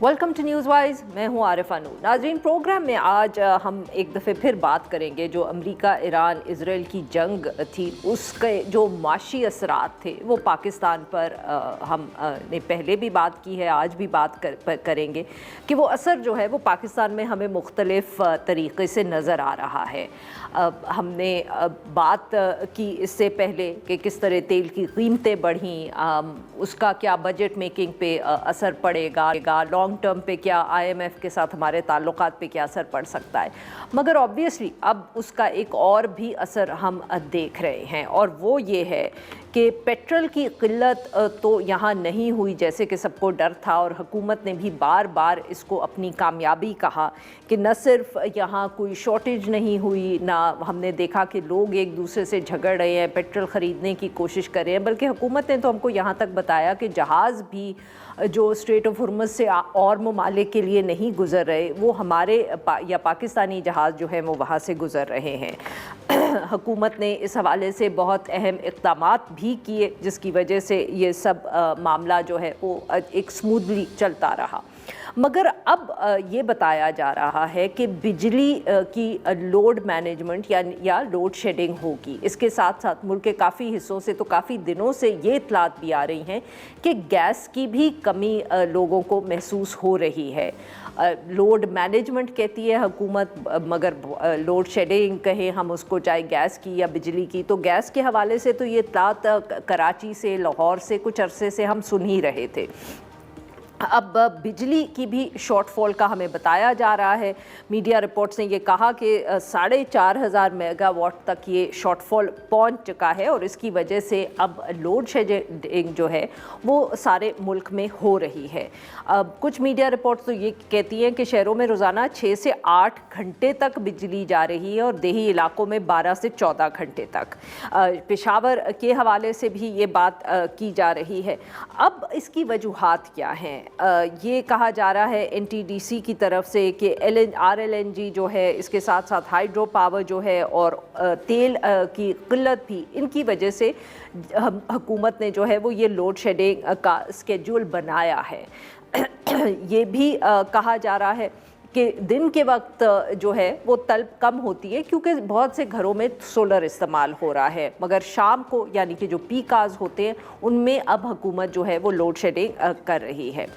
Welcome to news wise, मैं हूं आरिफा नूर। नाज़रीन, प्रोग्राम में आज हम एक दफ़े फिर बात करेंगे जो अमेरिका ईरान इसराइल की जंग थी, उसके जो माशी असरात थे वो पाकिस्तान पर हम ने पहले भी बात की है, आज भी बात करेंगे कि वो असर जो है वो पाकिस्तान में हमें मुख्तलिफ़ तरीक़े से नज़र आ रहा है। हमने बात की इससे पहले कि किस तरह तेल की कीमतें बढ़ीं, उसका क्या बजट मेकिंग पे असर पड़ेगा, लॉन्ग टर्म पे क्या IMF के साथ हमारे ताल्लुकात पे क्या असर पड़ सकता है। मगर ऑब्वियसली अब उसका एक और भी असर हम देख रहे हैं, और वो ये है कि पेट्रोल की किल्लत तो यहाँ नहीं हुई जैसे कि सबको डर था, और हुकूमत ने भी बार बार इसको अपनी कामयाबी कहा कि न सिर्फ यहाँ कोई शॉर्टेज नहीं हुई, ना हमने देखा कि लोग एक दूसरे से झगड़ रहे हैं, पेट्रोल ख़रीदने की कोशिश कर रहे हैं, बल्कि हुकूमत ने तो हमको यहाँ तक बताया कि जहाज़ भी जो स्ट्रेट ऑफ हुर्मुज़ से और ममालिक के लिए नहीं गुज़र रहे, वो हमारे या पाकिस्तानी जहाज़ जो हैं वो वहाँ से गुज़र रहे हैं। हुकूमत ने इस हवाले से बहुत अहम इक़दामात भी किए, जिसकी वजह से ये सब मामला जो है वो एक स्मूथली चलता रहा। मगर अब ये बताया जा रहा है कि बिजली की लोड मैनेजमेंट या लोड शेडिंग होगी। इसके साथ साथ मुल्क के काफ़ी हिस्सों से, तो काफ़ी दिनों से ये इत्तलात भी आ रही हैं कि गैस की भी कमी लोगों को महसूस हो रही है। लोड मैनेजमेंट कहती है हुकूमत, मगर लोड शेडिंग कहें हम उसको, चाहे गैस की या बिजली की, तो गैस के हवाले से तो ये इत्तलात कराची से, लाहौर से कुछ अरसे से हम सुन ही रहे थे। अब बिजली की भी शॉर्टफॉल का हमें बताया जा रहा है। मीडिया रिपोर्ट्स ने ये कहा कि 4,500 मेगावाट तक ये शॉर्टफॉल पहुंच चुका है, और इसकी वजह से अब लोड शेडिंग जो है वो सारे मुल्क में हो रही है। अब कुछ मीडिया रिपोर्ट्स तो ये कहती हैं कि शहरों में रोज़ाना 6 से 8 घंटे तक बिजली जा रही है, और देही इलाकों में 12 से 14 घंटे तक। पेशावर के हवाले से भी ये बात की जा रही है। अब इसकी वजूहात क्या हैं? ये कहा जा रहा है NTDC की तरफ से कि RLNG जो है, इसके साथ साथ हाइड्रो पावर जो है, और तेल की किल्लत भी, इनकी वजह से हुकूमत ने जो है वो ये लोड शेडिंग का स्केड्यूल बनाया है। ये भी कहा जा रहा है कि दिन के वक्त जो है वो तलब कम होती है क्योंकि बहुत से घरों में सोलर इस्तेमाल हो रहा है, मगर शाम को यानी कि जो पीक आवर्स होते हैं उनमें अब हुकूमत जो है वो लोड शेडिंग कर रही है।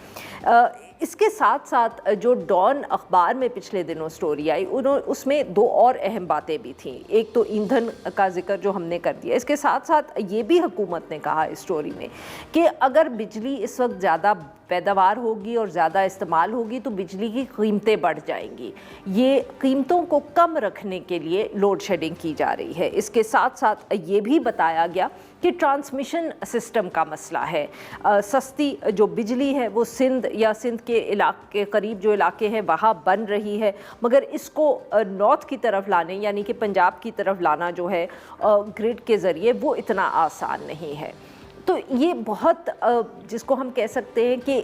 इसके साथ साथ जो डॉन अखबार में पिछले दिनों स्टोरी आई, उसमें दो और अहम बातें भी थीं। एक तो ईंधन का जिक्र जो हमने कर दिया, इसके साथ साथ ये भी हुकूमत ने कहा इस स्टोरी में कि अगर बिजली इस वक्त ज़्यादा पैदावार होगी और ज़्यादा इस्तेमाल होगी तो बिजली की कीमतें बढ़ जाएंगी। ये कीमतों को कम रखने के लिए लोड शेडिंग की जा रही है। इसके साथ साथ ये भी बताया गया कि ट्रांसमिशन सिस्टम का मसला है। सस्ती जो बिजली है वो सिंध या सिंध के इलाके करीब जो इलाके हैं वहाँ बन रही है, मगर इसको नॉर्थ की तरफ लाने यानी कि पंजाब की तरफ लाना जो है ग्रिड के ज़रिए, वो इतना आसान नहीं है। तो ये बहुत जिसको हम कह सकते हैं कि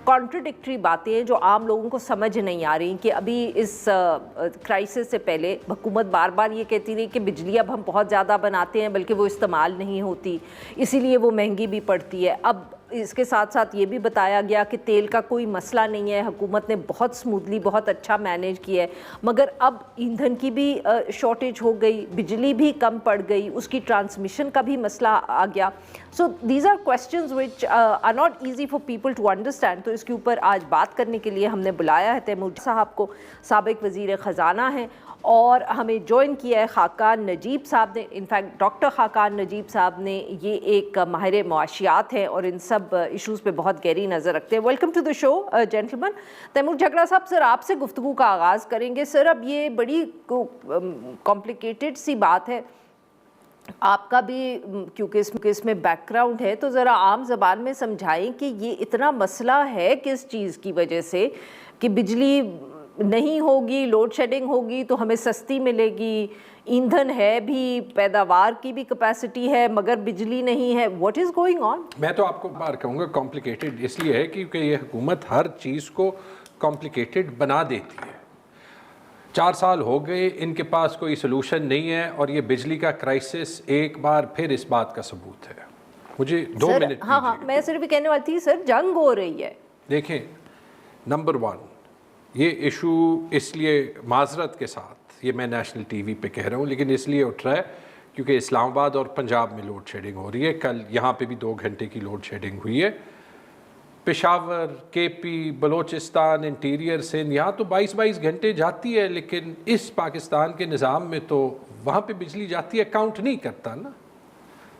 कॉन्ट्रडिक्टरी बातें हैं जो आम लोगों को समझ नहीं आ रही कि अभी इस क्राइसिस से पहले हुकूमत बार बार ये कहती रही कि बिजली अब हम बहुत ज़्यादा बनाते हैं बल्कि वो इस्तेमाल नहीं होती, इसीलिए वो महंगी भी पड़ती है। अब इसके साथ साथ ये भी बताया गया कि तेल का कोई मसला नहीं है, हुकूमत ने बहुत स्मूथली बहुत अच्छा मैनेज किया है, मगर अब ईंधन की भी शॉर्टेज हो गई, बिजली भी कम पड़ गई, उसकी ट्रांसमिशन का भी मसला आ गया। So these are questions which are not easy for people to understand. तो इसके ऊपर आज बात करने के लिए हमने बुलाया है तैमूर साहब को, साबिक वज़ीर ख़ज़ाना हैं, और हमें ज्वाइन किया है खाकान नजीब साहब ने। इनफैक्ट डॉक्टर खाकान नजीब साहब ने ये एक माहिर मुआशियात हैं और इन सब इश्यूज़ पे बहुत गहरी नज़र रखते हैं। Welcome to the show gentleman. Taimur Jhagra साहब, सर आपसे गुफ्तगू का आगाज़ करेंगे। सर, अब ये बड़ी कॉम्प्लिकेटेड सी बात है, आपका भी क्योंकि इसमें बैकग्राउंड है, तो ज़रा आम ज़बान में समझाएं कि ये इतना मसला है किस चीज़ की वजह से कि बिजली नहीं होगी, लोड शेडिंग होगी तो हमें सस्ती मिलेगी, ईंधन है भी, पैदावार की भी कैपेसिटी है, मगर बिजली नहीं है। What is going on? मैं तो आपको बार कहूँगा कॉम्प्लिकेटेड इसलिए है क्योंकि ये हुकूमत हर चीज़ को कॉम्प्लिकेटेड बना देती है। 4 साल हो गए, इनके पास कोई सलूशन नहीं है, और ये बिजली का क्राइसिस एक बार फिर इस बात का सबूत है। मुझे 2 मिनट। हाँ, मैं सिर्फ कहने वाली थी सर, जंग हो रही है। देखें, نمبر 1 یہ ایشو اس لیے معذرت کے ساتھ یہ میں نیشنل ٹی وی پہ کہہ رہا ہوں لیکن اس لیے اٹھ رہا ہے کیونکہ اسلام آباد اور پنجاب میں لوڈ شیڈنگ ہو رہی ہے. کل یہاں پہ بھی 2 گھنٹے کی لوڈ شیڈنگ ہوئی ہے. پشاور, کے پی, بلوچستان, انٹیریئر سندھ یہاں تو 22 گھنٹے جاتی ہے لیکن اس پاکستان کے نظام میں تو وہاں پہ بجلی جاتی ہے, کاؤنٹ نہیں کرتا نا.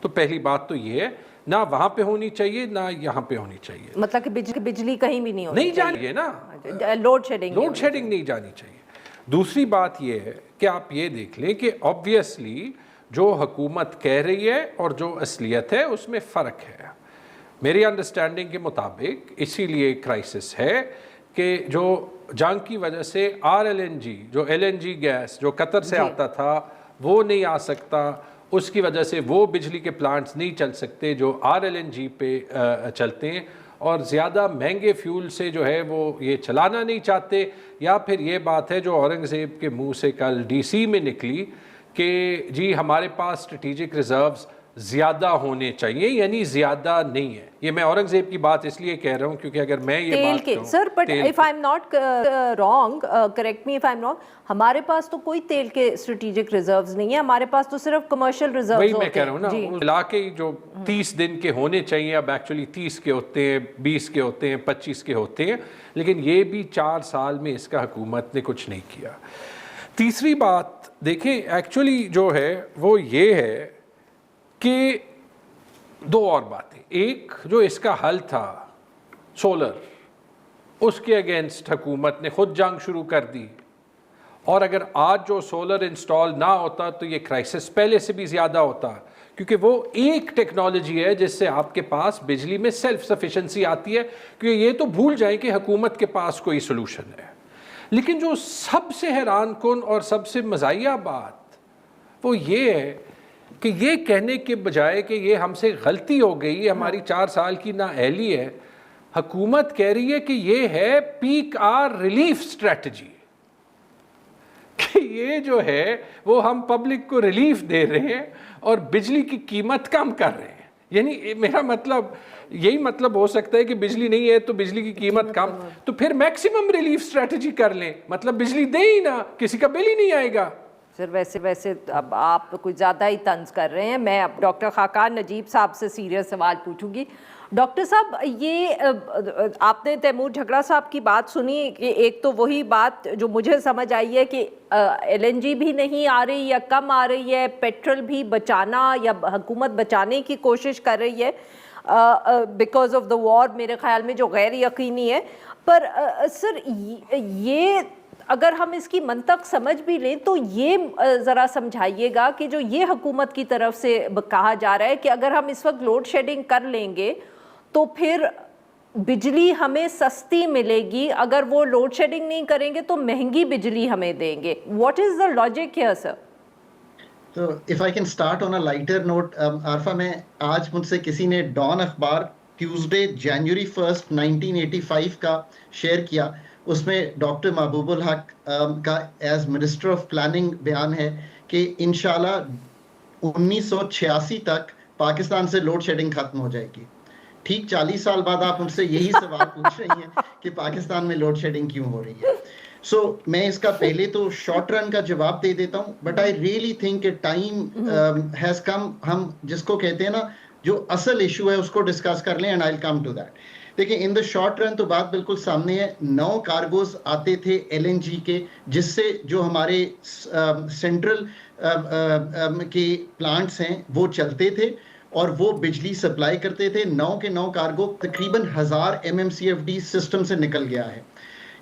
تو پہلی بات تو یہ ہے نہ وہاں پہ ہونی چاہیے نہ یہاں پہ ہونی چاہیے. مطلب کہ بجلی کہیں بھی نہیں ہونی جانی نا, لوڈ شیڈنگ نہیں جانی چاہیے. دوسری بات یہ ہے کہ آپ یہ دیکھ لیں کہ آبویسلی جو حکومت کہہ رہی ہے اور جو اصلیت ہے اس میں فرق ہے. میری انڈرسٹینڈنگ کے مطابق اسی لیے کرائسس ہے کہ جو جنگ کی وجہ سے RLNG جو LNG گیس جو قطر سے آتا تھا وہ نہیں آ سکتا, اس کی وجہ سے وہ بجلی کے پلانٹس نہیں چل سکتے جو RLNG پہ چلتے ہیں, اور زیادہ مہنگے فیول سے جو ہے وہ یہ چلانا نہیں چاہتے. یا پھر یہ بات ہے جو اورنگزیب کے منہ سے کل DC میں نکلی کہ جی ہمارے پاس اسٹریٹجک ریزروز زیادہ ہونے چاہیے, یعنی زیادہ نہیں ہے. یہ میں اورنگزیب کی بات اس لیے کہہ رہا ہوں کیونکہ اگر میں یہ بات کہوں sir but if I am not wrong, correct me if I am wrong, ہمارے پاس تو کوئی تیل کے اسٹریٹجک ریزروز نہیں ہے, ہمارے پاس تو صرف کمرشل ریزروز ہوتے ہیں. وہی میں کہہ رہا ہوں نا, علاقے جو 30 دن کے ہونے چاہیے اب ایکچولی 30 کے ہوتے ہیں, 20 کے ہوتے ہیں, 25 کے ہوتے ہیں, لیکن یہ بھی 4 سال میں اس کا حکومت نے کچھ نہیں کیا. تیسری بات دیکھیں ایکچولی جو ہے وہ یہ ہے کہ 2 اور باتیں. ایک جو اس کا حل تھا سولر, اس کے اگینسٹ حکومت نے خود جنگ شروع کر دی, اور اگر آج جو سولر انسٹال نہ ہوتا تو یہ کرائسس پہلے سے بھی زیادہ ہوتا, کیونکہ وہ ایک ٹیکنالوجی ہے جس سے آپ کے پاس بجلی میں سیلف سفیشنسی آتی ہے. کیونکہ یہ تو بھول جائیں کہ حکومت کے پاس کوئی سلوشن ہے. لیکن جو سب سے حیران کن اور سب سے مزاحیہ بات وہ یہ ہے کہ یہ کہنے کے بجائے کہ یہ ہم سے غلطی ہو گئی, ہماری 4 سال کی نااہلی ہے, حکومت کہہ رہی ہے کہ یہ ہے پیک آر ریلیف اسٹریٹجی, کہ یہ جو ہے وہ ہم پبلک کو ریلیف دے رہے ہیں اور بجلی کی قیمت کم کر رہے ہیں. یعنی میرا مطلب یہی مطلب ہو سکتا ہے کہ بجلی نہیں ہے تو بجلی کی قیمت کم, تو پھر میکسیمم ریلیف اسٹریٹجی کر لیں, مطلب بجلی دیں ہی نہ, کسی کا بل ہی نہیں آئے گا. سر ویسے اب آپ کچھ زیادہ ہی طنز کر رہے ہیں. میں اب ڈاکٹر خاقان نجیب صاحب سے سیریس سوال پوچھوں گی. ڈاکٹر صاحب, یہ آپ نے تیمور جھگڑا صاحب کی بات سنی کہ ایک تو وہی بات جو مجھے سمجھ آئی ہے کہ LNG بھی نہیں آ رہی یا کم آ رہی ہے, پیٹرول بھی بچانا یا حکومت بچانے کی کوشش کر رہی ہے بیکاز آف دا وار, میرے خیال میں جو غیر یقینی ہے. پر سر یہ اگر ہم اس کی منطق سمجھ بھی لیں تو یہ ذرا سمجھائیے گا کہ جو یہ حکومت کی طرف سے کہا جا رہا ہے کہ اگر ہم اس وقت لوڈ شیڈنگ کر لیں گے تو پھر بجلی ہمیں سستی ملے گی, اگر وہ لوڈ شیڈنگ نہیں کریں گے تو مہنگی بجلی ہمیں دیں گے. What is the logic here sir? تو if I can start on a lighter note, Arifa میں آج مجھ سے کسی نے ڈان اخبار ٹیوزڈے جنوری 1 1985 کا شیئر کیا, اس میں ڈاکٹر محبوب الحق کا ایز منسٹر آف پلاننگ بیان ہے کہ انشاءاللہ 1986 تک پاکستان سے لوڈ شیڈنگ ختم ہو جائے گی. ٹھیک 40 سال بعد آپ مجھ سے یہی سوال پوچھ رہی ہیں کہ پاکستان میں لوڈ شیڈنگ کیوں ہو رہی ہے. سو میں اس کا پہلے تو شارٹ رن کا جواب دے دیتا ہوں, بٹ آئی ریئلی تھنک کہ ٹائم ہیز کم, ہم جس کو کہتے ہیں نا جو اصل ایشو ہے اس کو ڈسکس کر لیں, and I will come to that. دیکھیں ان دا شارٹ رن تو بات بالکل سامنے ہے. 9 کارگوز آتے تھے LNG کے, جس سے جو ہمارے سینٹرل کے پلانٹس ہیں وہ چلتے تھے اور وہ بجلی سپلائی کرتے تھے. 9 کے 9 کارگو تقریباً 1000 MMCFD سسٹم سے نکل گیا ہے.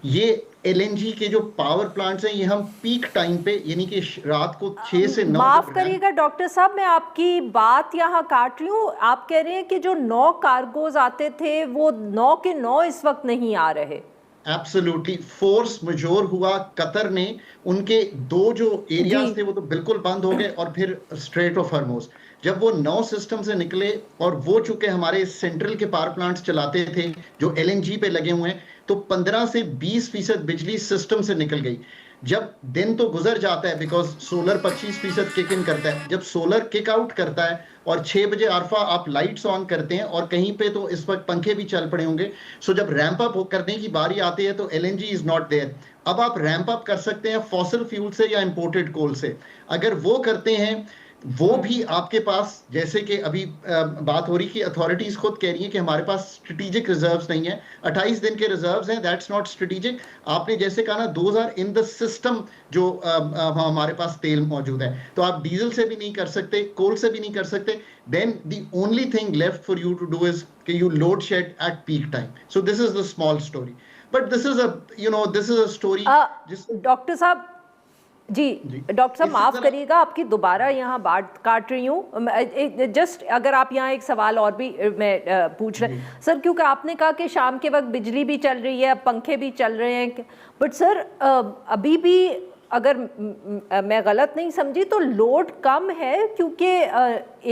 یہ LNG کے جو پاور پلانٹس ہیں یہ ہم پیک ٹائم پہ یعنی کہ رات کو 6 سے 9. معاف کریے گا ڈاکٹر صاحب, میں آپ کی بات یہاں کاٹ رہی ہوں. آپ کہہ رہے ہیں کہ جو 9 کارگوز آتے تھے وہ 9 کے 9 اس وقت نہیں آ رہے. ایبسولوٹلی فورس مجور ہوا. قطر نے ان کے 2 جو ایریاز تھے وہ تو بالکل بند ہو گئے, اور پھر اسٹریٹ آف ہرموز جب وہ 9 سسٹم سے نکلے, اور وہ چونکہ ہمارے سینٹرل کے پاور پلانٹس چلاتے تھے جو LNG پہ لگے ہوئے ہیں, تو 15 سے 20% بجلی سسٹم سے نکل گئی. जब दिन तो गुजर जाता है बिकॉज सोलर 25% किक इन करता है, जब सोलर किक आउट करता है और 6 बजे आरफा आप लाइट्स ऑन करते हैं और कहीं पे तो इस वक्त पंखे भी चल पड़े होंगे, सो जब रैंप अप करने की बारी आती है तो एलएनजी इज नॉट देयर। अब आप रैंप अप कर सकते हैं फॉसिल फ्यूल से या इंपोर्टेड कोल से, अगर वो करते हैं वो भी आपके पास, जैसे कि अभी बात हो रही कि अथॉरिटीज खुद कह रही है कि हमारे पास स्ट्रेटेजिक रिजर्व्स नहीं है, 28 दिन के रिजर्व्स हैं, दैट्स नॉट स्ट्रेटेजिक। आपने जैसे कहा ना, those are in the system, जो हमारे पास तेल मौजूद है, तो आप डीजल से भी नहीं कर सकते, कोल से भी नहीं कर सकते, then the only thing left for you to do is कि you load shed at peak time. So this is the small story, but this is this is a story. Doctor साहब जी, डॉक्टर साहब माफ़ करिएगा, आपकी दोबारा यहाँ बात काट रही हूँ, जस्ट अगर आप यहाँ एक सवाल और भी मैं पूछ रहे सर, क्योंकि आपने कहा कि शाम के वक्त बिजली भी चल रही है, पंखे भी चल रहे हैं, बट सर अभी भी अगर मैं गलत नहीं समझी तो लोड कम है, क्योंकि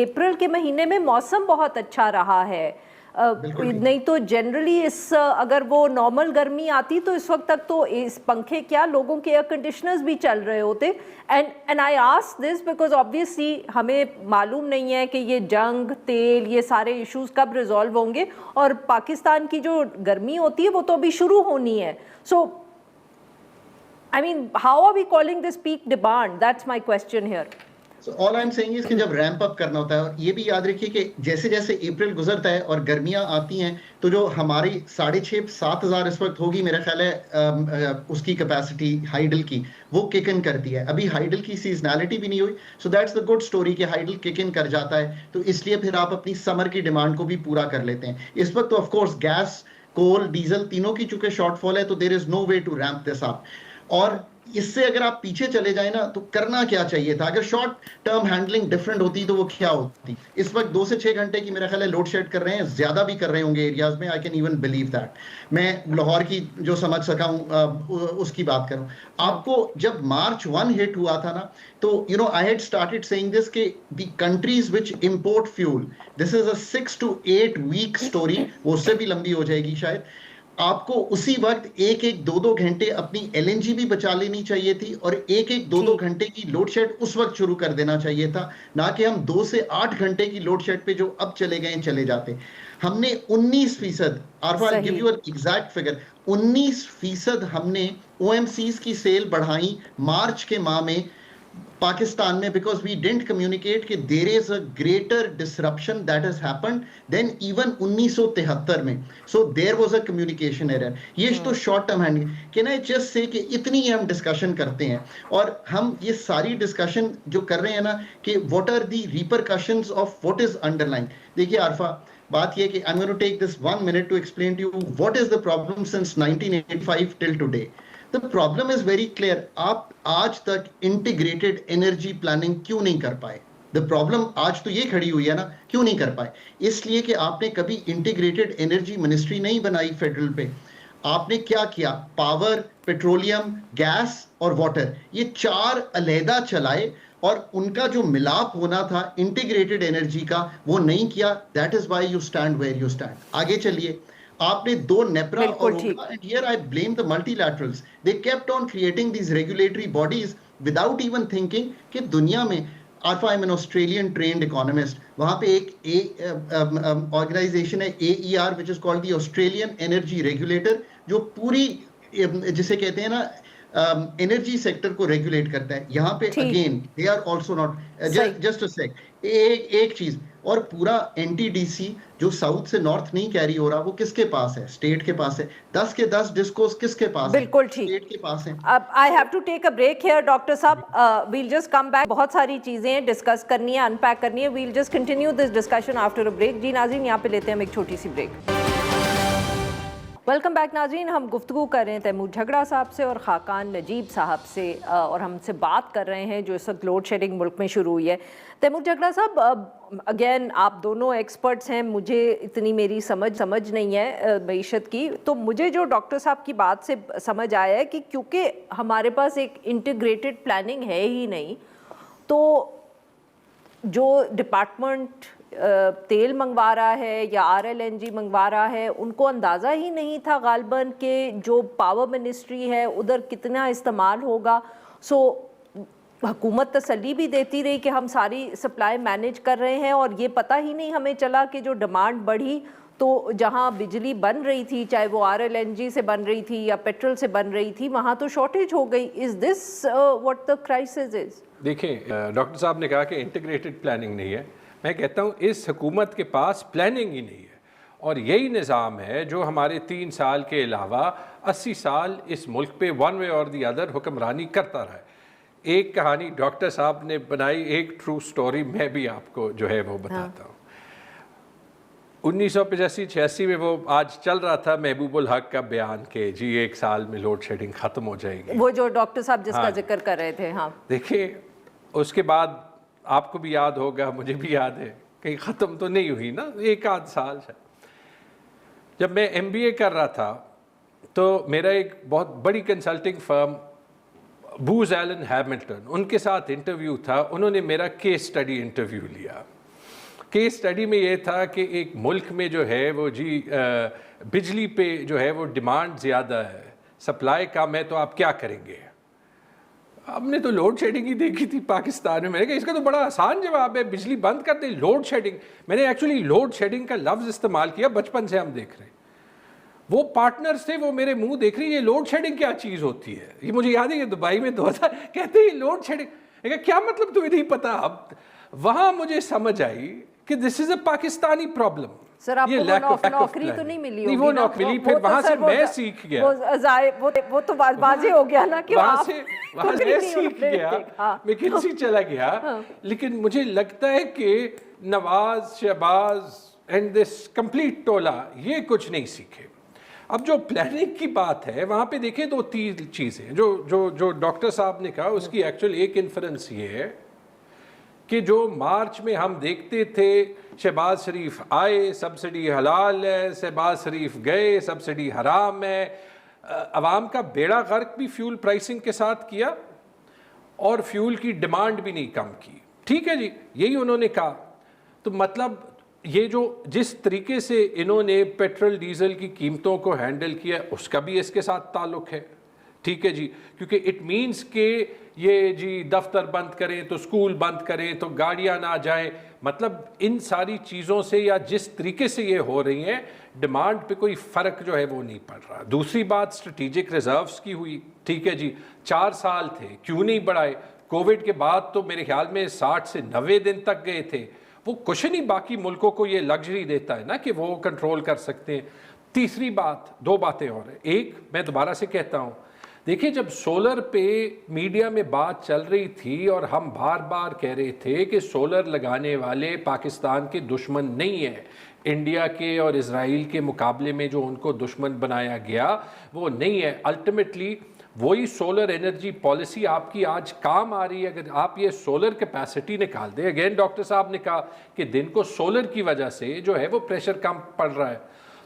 अप्रैल के महीने में मौसम बहुत अच्छा रहा है, नहीं तो जनरली इस अगर वो नॉर्मल गर्मी आती तो इस वक्त तक तो इस पंखे क्या लोगों के एयर कंडीशनर्स भी चल रहे होते। And I ask this because obviously हमें मालूम नहीं है कि ये जंग, तेल, ये सारे इश्यूज कब रिजॉल्व होंगे, और पाकिस्तान की जो गर्मी होती है वो तो अभी शुरू होनी है। So I mean how are we calling this peak demand, that's my question here. So all I'm saying is कि जब रैंप अप करना होता है, और ये भी याद रखिए कि जैसे जैसे अप्रैल गुजरता है और गर्मियां आती हैं तो जो हमारी 6,500-7,000 इस वक्त होगी मेरा ख्याल है उसकी कैपेसिटी हाइडल की, वो किक इन करती है। अभी हाइडल की सीजनैलिटी भी नहीं हुई, so that's the good story कि हाइडल किक इन कर जाता है, तो इसलिए फिर आप अपनी समर की डिमांड को भी पूरा कर लेते हैं। इस वक्त तो of course gas, coal, diesel तीनों की चूंकि शॉर्टफॉल है, तो there is no way to ramp this up. और इससे अगर आप पीछे चले जाए ना, तो करना क्या चाहिए था? अगर शॉर्ट टर्म हैंडलिंग डिफरेंट होती तो वो क्या होती? इस वक्त 2 से 6 घंटे की मेरा ख्याल है लोड शेड कर रहे हैं, ज्यादा भी कर रहे होंगे एरियाज में, I can even believe that. मैं लाहौर की जो समझ सका हूँ उसकी बात करूँ। आपको जब मार्च 1 हिट हुआ था ना, तो you know I had started saying this कि the countries which import fuel, this is a 6 to 8 week story, वो उससे भी लंबी हो जाएगी शायद। आपको उसी वक्त 1-1, 2-2 घंटे अपनी एलएनजी भी बचा लेनी चाहिए थी, और 1-1, 2-2 घंटे की लोड शेड उस वक्त शुरू कर देना चाहिए था, ना कि हम 2 से 8 घंटे की लोड शेड पे जो अब चले गए चले जाते। हमने 19%, Arfa I give you an exact figure, 19% हमने ओएमसीज की सेल बढ़ाई मार्च के माह में पाकिस्तान में, because we didn't communicate कि there is a greater disruption that has happened than even 1973 में, so there was a communication error। ये तो short term hand, can I just say कि इतनी हम डिस्कशन करते हैं, और हम ये सारी डिस्कशन जो कर रहे हैं ना कि what are the repercussions of what is underlying। देखिए आरफा, बात ये कि I'm going to take this 1 minute to explain to you what is the problem since 1985 till today। The problem is very clear, आप आज तक इंटीग्रेटेड एनर्जी प्लानिंग क्यों नहीं कर पाए? The problem आज तो ये खड़ी हुई है ना, क्यों नहीं कर पाए? इसलिए कि आपने कभी इंटीग्रेटेड एनर्जी मिनिस्ट्री नहीं बनाई फेडरल पे। आपने क्या किया? पावर, पेट्रोलियम, गैस और वाटर, ये 4 अलहदा चलाए, और उनका जो मिलाप होना था इंटीग्रेटेड एनर्जी का वो नहीं किया। That is why you stand where you stand. आगे चलिए, आपने 2 नेपरा और and here I blame the multilaterals, they kept on creating these regulatory bodies without even thinking कि दुनिया में, आल्फा I am an Australian trained economist, वहां पे एक ऑर्गेनाइजेशन है AER which is called the Australian energy regulator, जो पूरी जिसे कहते हैं ना एनर्जी सेक्टर को रेगुलेट करता है। यहाँ पे again they are also not, just a sec, एक चीज, और पूरा NTDC जो साउथ से नॉर्थ नहीं कैरी हो रहा, वो किसके पास है? स्टेट के पास है। 10 के 10 डिस्कोस किसके पास है? बिल्कुल ठीक, स्टेट के पास है। अब I have to take a break here doctor साहब, वील जस्ट कम बैक, बहुत सारी चीजें डिस्कस करनी है, अनपैक करनी है, we'll just continue this discussion after a break. जी नाज़रीन, यहाँ पे लेते हैं हम एक छोटी सी ब्रेक। वेलकम बैक नाज़रीन, हम गुफ्तगू कर रहे हैं तैमूर झगड़ा साहब से और खाकान नजीब साहब से, और हमसे बात कर रहे हैं जो इस वक्त लोड शेडिंग मुल्क में शुरू हुई है। तैमूर झगड़ा साहब, अगेन आप दोनों एक्सपर्ट्स हैं, मुझे इतनी मेरी समझ नहीं है मईशत की, तो मुझे जो डॉक्टर साहब की बात से समझ आया है कि क्योंकि हमारे पास एक इंटीग्रेटेड प्लानिंग है ही नहीं, तो जो डिपार्टमेंट تیل منگوا رہا ہے یا RLNG منگوا رہا ہے، ان کو اندازہ ہی نہیں تھا غالباً کہ جو پاور منسٹری ہے ادھر کتنا استعمال ہوگا. سو حکومت تسلی بھی دیتی رہی کہ ہم ساری سپلائی مینیج کر رہے ہیں، اور یہ پتہ ہی نہیں ہمیں چلا کہ جو ڈیمانڈ بڑھی تو جہاں بجلی بن رہی تھی، چاہے وہ RLNG سے بن رہی تھی یا پیٹرول سے بن رہی تھی، وہاں تو شارٹیج ہو گئی. از this what the crisis is? دیکھیں ڈاکٹر صاحب نے کہا کہ انٹیگریٹڈ پلاننگ نہیں ہے. میں کہتا ہوں اس حکومت کے پاس پلاننگ ہی نہیں ہے، اور یہی نظام ہے جو ہمارے 3 سال کے علاوہ 80 سال اس ملک پہ ون وے اور دی ادر حکمرانی کرتا رہا ہے. ایک کہانی ڈاکٹر صاحب نے بنائی، ایک ٹرو سٹوری میں بھی آپ کو جو ہے وہ بتاتا ہوں. 1985-86 میں وہ آج چل رہا تھا محبوب الحق کا بیان کہ جی 1 سال میں لوڈ شیڈنگ ختم ہو جائے گی، وہ جو ڈاکٹر صاحب جس کا ذکر کر رہے تھے. ہاں دیکھیں اس کے بعد آپ کو بھی یاد ہوگا، مجھے بھی یاد ہے کہ ختم تو نہیں ہوئی نا، 1 آدھ سال ہے. جب میں MBA کر رہا تھا تو میرا ایک بہت بڑی کنسلٹنگ فرم بوز ایلن ہیملٹن، ان کے ساتھ انٹرویو تھا. انہوں نے میرا کیس سٹڈی انٹرویو لیا. کیس سٹڈی میں یہ تھا کہ ایک ملک میں جو ہے وہ جی بجلی پہ جو ہے وہ ڈیمانڈ زیادہ ہے، سپلائی کم ہے، تو آپ کیا کریں گے؟ ہم نے تو لوڈ شیڈنگ ہی دیکھی تھی پاکستان میں. میں نے کہا اس کا تو بڑا آسان جواب ہے، بجلی بند کر دیں. لوڈ شیڈنگ، میں نے ایکچولی لوڈ شیڈنگ کا لفظ استعمال کیا، بچپن سے ہم دیکھ رہے ہیں. وہ پارٹنرز تھے، وہ میرے منہ دیکھ رہی ہیں، یہ لوڈ شیڈنگ کیا چیز ہوتی ہے. یہ مجھے یاد ہے کہ دبئی میں 2000 کہتے ہیں لوڈ شیڈنگ. میں کہا کیا مطلب تمہیں نہیں پتا؟ اب وہاں مجھے سمجھ آئی کہ دس از اے پاکستانی پرابلم. سر آپ کو نوکری تو نہیں ملی ہوگی؟ وہ نوکری پھر وہاں سے میں سیکھ گیا، وہ تو واضح ہو گیا نا کہ وہاں سے میں سیکھ گیا، میں کسی چلا گیا. لیکن مجھے لگتا ہے کہ نواز، شہباز اینڈ دس کمپلیٹ ٹولہ یہ کچھ نہیں سیکھے. اب جو پلاننگ کی بات ہے وہاں پہ دیکھیں 2-3 چیزیں جو ڈاکٹر صاحب نے کہا، اس کی ایکچوئل ایک انفرنس یہ ہے کہ جو مارچ میں ہم دیکھتے تھے شہباز شریف آئے سبسڈی حلال ہے، شہباز شریف گئے سبسڈی حرام ہے، عوام کا بیڑا غرق بھی فیول پرائسنگ کے ساتھ کیا اور فیول کی ڈیمانڈ بھی نہیں کم کی. ٹھیک ہے جی، یہی انہوں نے کہا. تو مطلب یہ جو جس طریقے سے انہوں نے پیٹرول ڈیزل کی قیمتوں کو ہینڈل کیا، اس کا بھی اس کے ساتھ تعلق ہے. ٹھیک ہے جی، کیونکہ اٹ مینس کہ یہ جی دفتر بند کریں تو اسکول بند کریں تو گاڑیاں نہ جائیں. مطلب ان ساری چیزوں سے یا جس طریقے سے یہ ہو رہی ہیں ڈیمانڈ پہ کوئی فرق جو ہے وہ نہیں پڑ رہا. دوسری بات اسٹریٹجک ریزروز کی ہوئی. ٹھیک ہے جی، 4 سال تھے، کیوں نہیں بڑھائے؟ کووڈ کے بعد تو میرے خیال میں 60 سے 90 دن تک گئے تھے. وہ کچھ نہیں باقی ملکوں کو یہ لگژری دیتا ہے نا کہ وہ کنٹرول کر سکتے ہیں. تیسری بات، 2 باتیں اور ہیں. ایک میں دوبارہ سے کہتا ہوں، دیکھیں جب سولر پہ میڈیا میں بات چل رہی تھی اور ہم بار بار کہہ رہے تھے کہ سولر لگانے والے پاکستان کے دشمن نہیں ہیں، انڈیا کے اور اسرائیل کے مقابلے میں جو ان کو دشمن بنایا گیا وہ نہیں ہے. الٹیمیٹلی وہی سولر انرجی پالیسی آپ کی آج کام آ رہی ہے. اگر آپ یہ سولر کیپیسٹی نکال دیں، اگین ڈاکٹر صاحب نے کہا کہ دن کو سولر کی وجہ سے جو ہے وہ پریشر کم پڑ رہا ہے.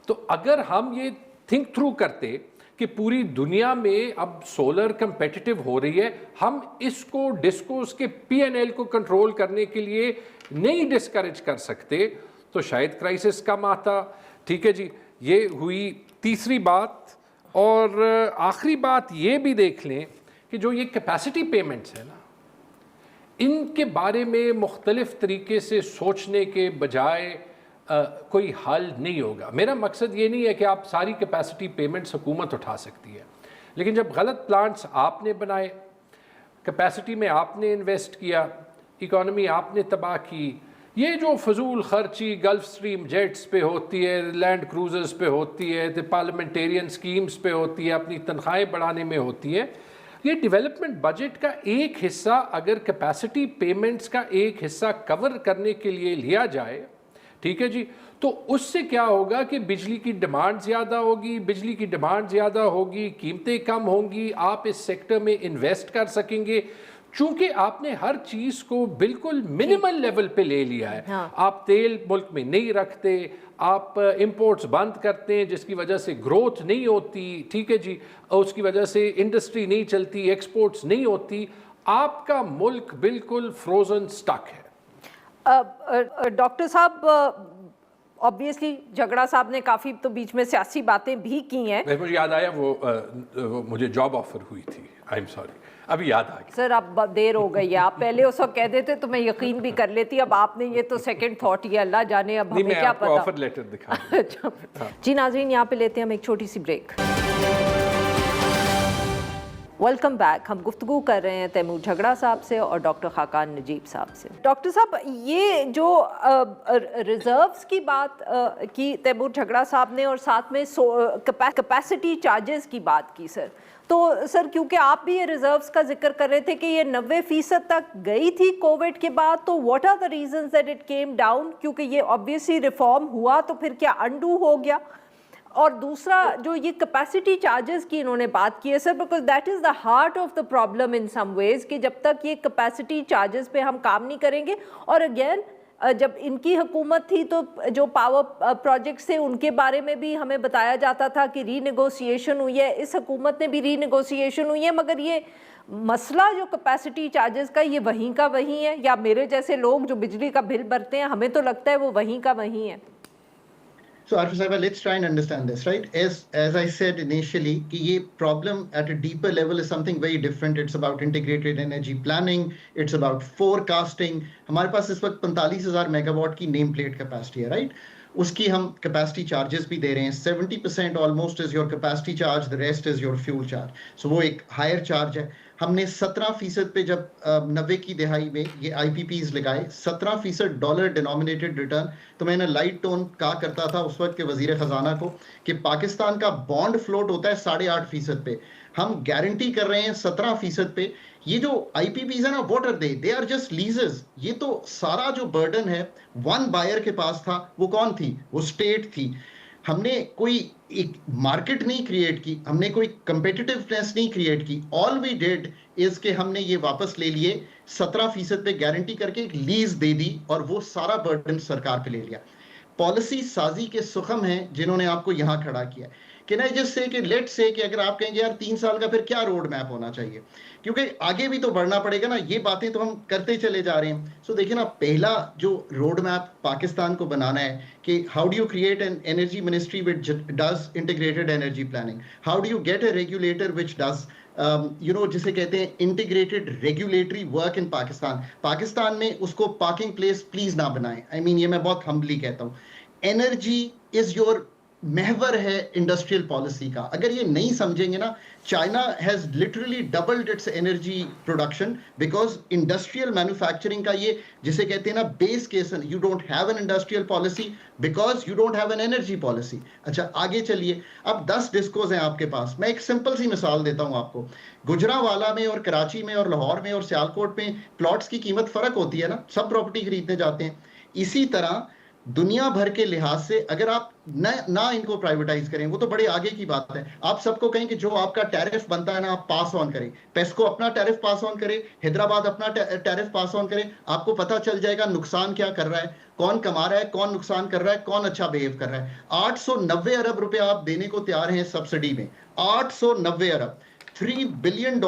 تو اگر ہم یہ تھنک تھرو کرتے کہ پوری دنیا میں اب سولر کمپیٹیٹو ہو رہی ہے، ہم اس کو ڈسکوز کے P&L کو کنٹرول کرنے کے لیے نہیں ڈسکریج کر سکتے تو شاید کرائسس کم آتا. ٹھیک ہے جی، یہ ہوئی تیسری بات. اور آخری بات یہ بھی دیکھ لیں کہ جو یہ کیپیسٹی پیمنٹس ہیں نا، ان کے بارے میں مختلف طریقے سے سوچنے کے بجائے کوئی حل نہیں ہوگا. میرا مقصد یہ نہیں ہے کہ آپ ساری کیپیسٹی پیمنٹس حکومت اٹھا سکتی ہے، لیکن جب غلط پلانٹس آپ نے بنائے، کیپیسٹی میں آپ نے انویسٹ کیا، اکانومی آپ نے تباہ کی، یہ جو فضول خرچی گلف سٹریم جیٹس پہ ہوتی ہے، لینڈ کروزرز پہ ہوتی ہے، پارلیمنٹیرین سکیمز پہ ہوتی ہے، اپنی تنخواہیں بڑھانے میں ہوتی ہے، یہ ڈیولپمنٹ بجٹ کا ایک حصہ اگر کیپیسٹی پیمنٹس کا ایک حصہ کور کرنے کے لیے لیا جائے، ٹھیک ہے جی، تو اس سے کیا ہوگا کہ بجلی کی ڈیمانڈ زیادہ ہوگی، بجلی کی ڈیمانڈ زیادہ ہوگی، قیمتیں کم ہوں گی، آپ اس سیکٹر میں انویسٹ کر سکیں گے. چونکہ آپ نے ہر چیز کو بالکل منیمل لیول پہ لے لیا ہے. آپ تیل ملک میں نہیں رکھتے، آپ امپورٹس بند کرتے ہیں جس کی وجہ سے گروتھ نہیں ہوتی. ٹھیک ہے جی، اس کی وجہ سے انڈسٹری نہیں چلتی، ایکسپورٹس نہیں ہوتی. آپ کا ملک بالکل فروزن سٹک ہے. डॉक्टर साहब, ऑब्वियसली झगड़ा साहब ने काफ़ी तो बीच में सियासी बातें भी की हैं। मुझे याद आया वो मुझे जॉब ऑफर हुई थी, आई एम सॉरी, अभी याद आ गया। सर अब देर हो गई है, आप पहले उस वक्त कह देते तो मैं यकीन भी कर लेती, अब आपने ये तो सेकंड थॉट ही, अल्लाह जाने अब हमें क्या पता। ऑफर लेटर दिखा अच्छा जी नाज़रीन, यहाँ पे लेते हैं हम एक छोटी सी ब्रेक। Welcome back. हम गुफ्तगू कर रहे हैं तैमूर झगड़ा साहब से और डॉक्टर खाकान नजीब साहब से। डॉक्टर साहब, ये जो रिजर्व्स की बात की तैमूर झगड़ा साहब ने और साथ में कैपेसिटी चार्जेस की बात की सर, तो सर क्योंकि आप भी ये रिजर्व्स का जिक्र कर रहे थे कि ये 90% तक गई थी कोविड के बाद, तो what are the reasons that it came down? क्योंकि ये ऑब्वियसली रिफॉर्म हुआ तो फिर क्या अंडू हो गया? और दूसरा जो ये कैपेसिटी चार्जेस की इन्होंने बात की है sir, because that is the heart of the problem in some ways, कि जब तक ये कैपेसिटी चार्जेस पे हम काम नहीं करेंगे, और अगेन जब इनकी हुकूमत थी तो जो पावर प्रोजेक्ट्स थे उनके बारे में भी हमें बताया जाता था कि रीनेगोशिएशन हुई है, इस हुकूमत में भी रीनेगोशिएशन हुई है, मगर ये मसला जो कैपेसिटी चार्जेस का ये वहीं का वहीं है, या मेरे जैसे लोग जो बिजली का बिल भरते हैं हमें तो लगता है वो वहीं का वहीं है। So Arfa Saiba, let's try and understand this, right? As I said initially, कि ये problem at a deeper level is something very different. It's about integrated energy planning. It's about forecasting. हमारे पास इस वक्त 45,000 मेगावाट की name plate capacity है, right? उसकी हम capacity charges भी दे रहे हैं। 70% almost is your capacity charge, the rest is your fuel charge. So वो एक हायर चार्ज है। हमने 17% पे जब 90 की दिहाई में ये IPPs लगाए, 17% डॉलर डिनोमिनेटेड रिटर्न, तो मैंने लाइट टोन कहा करता था उस वक्त के वजीर खजाना को कि पाकिस्तान का बॉन्ड फ्लोट होता है 8.5% पे, हम गारंटी कर रहे हैं 17% पे। ये जो IPPs है ना, what are they are just leases. ये तो सारा जो बर्डन है वन बायर के पास था, वो कौन थी? वो स्टेट थी। हमने कोई एक मार्केट नहीं क्रिएट की, हमने कोई कंपेटिटिवनेस नहीं क्रिएट की। ऑल वी डिड इज के हमने ये वापस ले लिए, 17% पे गारंटी करके एक लीज दे दी और वो सारा बर्डन सरकार पे ले लिया। पॉलिसी साजी के सुखम हैं जिन्होंने आपको यहां खड़ा किया। कैन आई जस्ट से कि लेट्स से कि अगर आप कहेंगे यार 3 साल का फिर क्या रोड मैप होना चाहिए, क्योंकि आगे भी तो बढ़ना पड़ेगा ना, ये बातें तो हम करते चले जा रहे हैं। सो देखिए ना, पहला जो रोड मैप पाकिस्तान को बनाना है कि how do you create an energy ministry which does integrated energy planning, how do you get a regulator which does जिसे कहते हैं integrated regulatory work in Pakistan. Pakistan में उसको पार्किंग प्लेस प्लीज ना बनाएं। आई मीन ये मैं बहुत हम्बली कहता हूँ। एनर्जी इज योर महवर है इंडस्ट्रियल पॉलिसी का। अगर ये नहीं समझेंगे ना, China has literally doubled it's energy production because industrial manufacturing का ये जिसे कहते हैं ना base case, you don't have an industrial policy because you don't have an energy policy. अच्छा आगे चलिए, अब 10 डिस्कोज हैं आपके पास। मैं एक सिंपल सी मिसाल देता हूं आपको। गुजरांवाला में और कराची में और लाहौर में और सियालकोट में प्लॉट्स की कीमत फर्क होती है ना, सब प्रॉपर्टी खरीदने जाते हैं। इसी तरह दुनिया भर के लिहाज से अगर आप ना इनको प्राइवेटाइज करें, वो तो बड़े आगे की बात है। आप सबको कहें कि जो आपका टैरिफ बनता है ना, आप पास ऑन करें। पेस्को अपना टैरिफ पास ऑन करे, हैदराबाद अपना टैरिफ पास ऑन करे, आपको पता चल जाएगा नुकसान क्या कर रहा है, कौन कमा रहा है, कौन नुकसान कर रहा है, कौन अच्छा बिहेव कर रहा है। 890 अरब रुपए आप देने को तैयार हैं सब्सिडी में, 890 अरब, $3 billion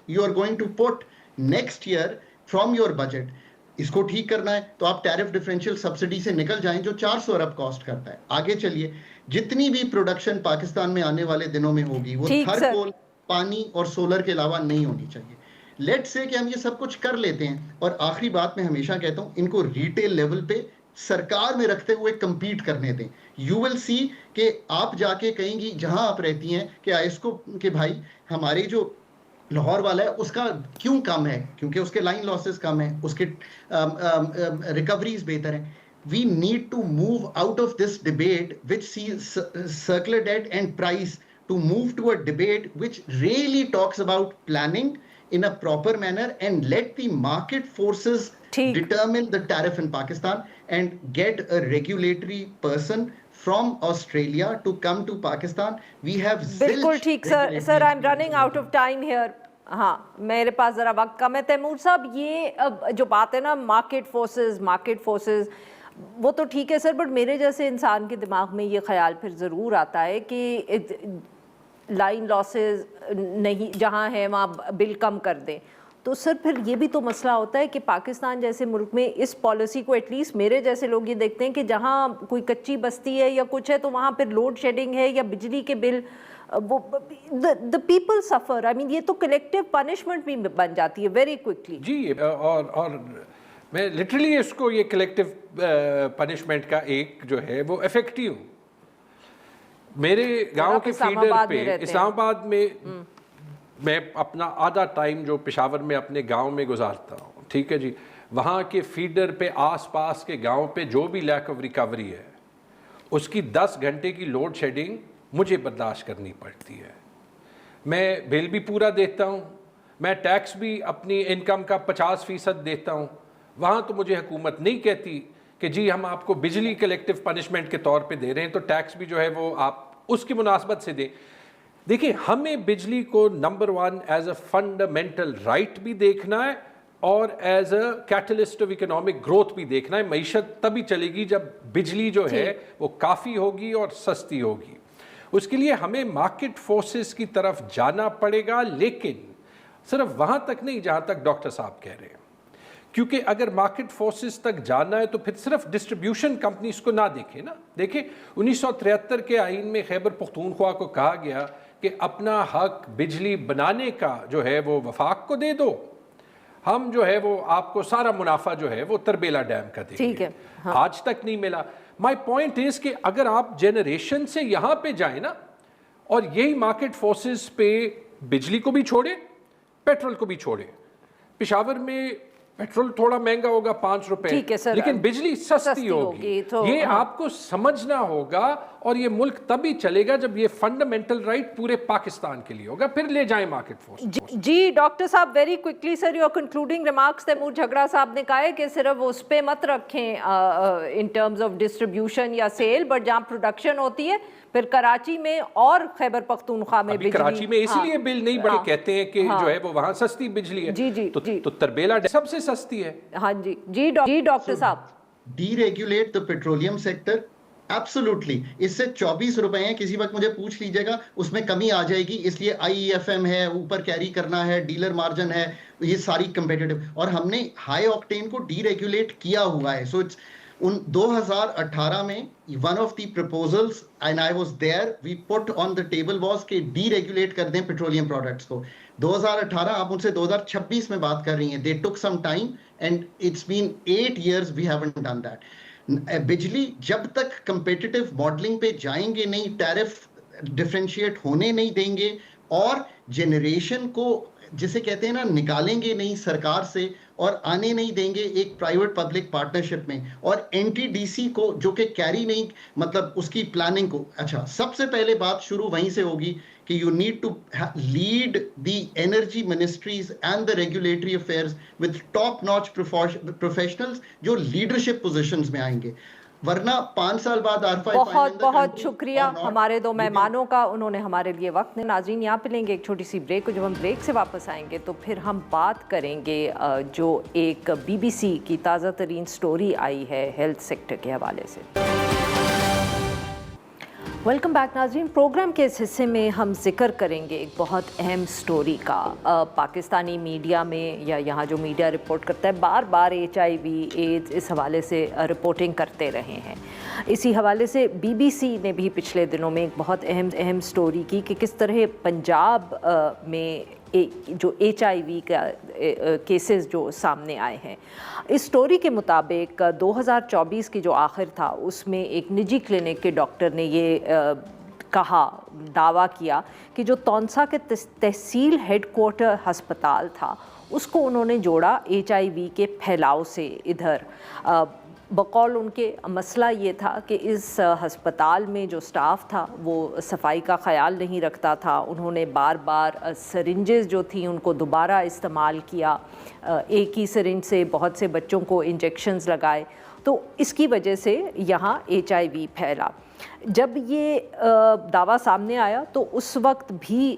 you are going to put next year from your budget. इसको ठीक करना है तो आप टैरिफ डिफरेंशियल सब्सिडी से निकल जाएं जो 400 अरब कॉस्ट करता है। आगे चलिए, जितनी भी प्रोडक्शन पाकिस्तान में आने वाले दिनों में होगी वो थर्ड कोल, पानी और सोलर के अलावा नहीं होनी चाहिए। लेट्स से कि हम ये सब कुछ कर लेते हैं, और आखिरी बात मैं हमेशा कहता हूं, इनको रिटेल लेवल पे सरकार में रखते हुए कंपीट करने दें। यू विल सी कि आप जाके कहेंगी जहां आप रहती हैं कि आइस्को के भाई हमारे जो लाहौर वाला है उसका क्यों कम है, क्योंकि उसके लाइन लॉसेस कम है, उसके रिकवरीज बेहतर है। We need to move out of this debate which sees circular debt and price to move to a debate which really talks about planning in a proper manner and let the market forces determine the tariff in Pakistan and get a regulatory person from Australia to come to Pakistan. We have बिल्कुल ठीक sir, I'm running out of time here. हाँ, मेरे पास ज़रा वक्त कम है। तैमूर साहब, ये जो बात है ना मार्केट फोर्सेस, वो तो ठीक है सर, बट मेरे जैसे इंसान के दिमाग में ये ख्याल फिर ज़रूर आता है कि लाइन लॉसेस नहीं जहाँ है वहाँ बिल कम कर दें। تو سر پھر یہ بھی تو مسئلہ ہوتا ہے کہ پاکستان جیسے ملک میں اس پالیسی کو ایٹ لیسٹ میرے جیسے لوگ یہ دیکھتے ہیں کہ جہاں کوئی کچی بستی ہے یا کچھ ہے تو وہاں پھر لوڈ شیڈنگ ہے یا بجلی کے بل وہ دا پیپل سفر. آئی مین یہ تو کلیکٹیو پنشمنٹ بھی بن جاتی ہے ویری کوئکلی. جی اور میں لٹرلی اس کو یہ کلیکٹیو پنشمنٹ کا ایک جو ہے وہ افیکٹو ہوں. میرے گاؤں کے فیڈر پہ اسلام آباد میں اپنا آدھا ٹائم جو پشاور میں اپنے گاؤں میں گزارتا ہوں, ٹھیک ہے جی, وہاں کے فیڈر پہ آس پاس کے گاؤں پہ جو بھی لیک آف ریکوری ہے اس کی 10 گھنٹے کی لوڈ شیڈنگ مجھے برداشت کرنی پڑتی ہے. میں بل بھی پورا دیتا ہوں, میں ٹیکس بھی اپنی انکم کا 50% دیتا ہوں. وہاں تو مجھے حکومت نہیں کہتی کہ جی ہم آپ کو بجلی کلیکٹیو پنشمنٹ کے طور پہ دے رہے ہیں تو ٹیکس بھی جو ہے وہ آپ اس کی مناسبت سے دیں. دیکھیں ہمیں بجلی کو number 1 as a fundamental right بھی دیکھنا ہے اور as a catalyst of economic growth بھی دیکھنا ہے. معیشت تبھی چلے گی جب بجلی جو ہے وہ کافی ہوگی اور سستی ہوگی. اس کے لیے ہمیں مارکیٹ فورسز کی طرف جانا پڑے گا, لیکن صرف وہاں تک نہیں جہاں تک ڈاکٹر صاحب کہہ رہے ہیں, کیونکہ اگر مارکیٹ فورسز تک جانا ہے تو پھر صرف ڈسٹریبیوشن کمپنیز کو نہ دیکھیں نا. دیکھیں 1973 کے آئین میں خیبر پختونخوا کو کہا گیا کہ اپنا حق بجلی بنانے کا جو ہے وہ وفاق کو دے دو, ہم جو ہے وہ آپ کو سارا منافع جو ہے وہ تربیلا ڈیم کا دیں گے. آج تک نہیں ملا. مائی پوائنٹ از کہ اگر آپ جنریشن سے یہاں پہ جائیں نا اور یہی مارکیٹ فورسز پہ بجلی کو بھی چھوڑیں, پیٹرول کو بھی چھوڑیں. پشاور میں پیٹرول تھوڑا مہنگا ہوگا 5 روپے, لیکن بجلی سستی ہوگی. یہ آپ کو سمجھنا ہوگا اور یہ ملک تبھی چلے گا جب یہ فنڈامنٹل رائٹ پورے پاکستان کے لیے ہوگا, پھر لے جائیں مارکیٹ فورس. جی ڈاکٹر صاحب very quickly sir your concluding remarks. Taimur Jhagra صاحب نے کہا ہے کہ صرف اس پہ مت رکھیں ان ٹرمز آف ڈسٹریبیوشن یا سیل, بٹ جہاں پروڈکشن ہوتی ہے پھر کراچی میں اور خیبر پختونخوا میں بجلی. کراچی میں اسی لیے بل نہیں بڑے کہتے ہیں کہ جو ہے وہ وہاں سستی بجلی ہے, تو تربیلا سب سے سستی ہے. ہاں جی جی ڈاکٹر صاحب. Deregulate the petroleum sector, absolutely. اس سے 24 روپے ہیں, کسی وقت مجھے پوچھ لیجیے گا, اس میں کمی آ جائے گی. اس لیے IEFM ہے, اوپر کیری کرنا ہے, ڈیلر مارجن ہے, یہ ساری کمپیٹیٹو. اور ہم نے ہائی آکٹین کو ڈی ریگولیٹ کیا ہوا ہے. سو 2018 میں one of the proposals and I was there we put on the table was کہ ڈی ریگولیٹ کر دیں پیٹرولیم پروڈکٹس کو. 2018 آپ ان سے 2026 میں بات کر رہی ہیں. They took some time and it's been 8 years we haven't done that. بجلی جب تک کمپیٹیٹو ماڈلنگ پہ جائیں گے نہیں, ٹیرف ڈفرینشیٹ ہونے نہیں دیں گے اور جنریشن کو جسے کہتے ہیں نا نکالیں گے نہیں سرکار سے اور آنے نہیں دیں گے ایک پرائیویٹ پبلک پارٹنرشپ میں, اور NTDC کو جو کہ کیری نہیں مطلب اس کی پلاننگ کو. اچھا سب سے پہلے بات شروع وہیں سے ہوگی کہ you need to lead the energy ministries and the regulatory affairs with top notch professionals جو لیڈرشپ پوزیشنز میں آئیں گے, ورنہ 5 سال بعد بہت بہت شکریہ ہمارے 2 مہمانوں کا, انہوں نے ہمارے لیے وقت نے. ناظرین یہاں پہ لیں گے ایک چھوٹی سی بریک کو, جب ہم بریک سے واپس آئیں گے تو پھر ہم بات کریں گے جو ایک BBC کی تازہ ترین سٹوری آئی ہے ہیلتھ سیکٹر کے حوالے سے. ویلکم بیک ناظرین. پروگرام کے اس حصے میں ہم ذکر کریں گے ایک بہت اہم سٹوری کا. پاکستانی میڈیا میں یا یہاں جو میڈیا رپورٹ کرتا ہے بار بار HIV ایڈز اس حوالے سے رپورٹنگ کرتے رہے ہیں. اسی حوالے سے BBC نے بھی پچھلے دنوں میں ایک بہت اہم سٹوری کی کہ کس طرح پنجاب میں جو HIV کا کیسز جو سامنے آئے ہیں. اس سٹوری کے مطابق 2024 کی جو آخر تھا اس میں ایک نجی کلینک کے ڈاکٹر نے یہ کہا, دعویٰ کیا کہ جو تونسا کے تحصیل ہیڈ کوارٹر ہسپتال تھا اس کو انہوں نے جوڑا HIV کے پھیلاؤ سے. ادھر بقول ان کے مسئلہ یہ تھا کہ اس ہسپتال میں جو سٹاف تھا وہ صفائی کا خیال نہیں رکھتا تھا. انہوں نے بار بار سرنجز جو تھیں ان کو دوبارہ استعمال کیا, ایک ہی سرنج سے بہت سے بچوں کو انجیکشنز لگائے, تو اس کی وجہ سے یہاں HIV پھیلا. جب یہ دعویٰ سامنے آیا تو اس وقت بھی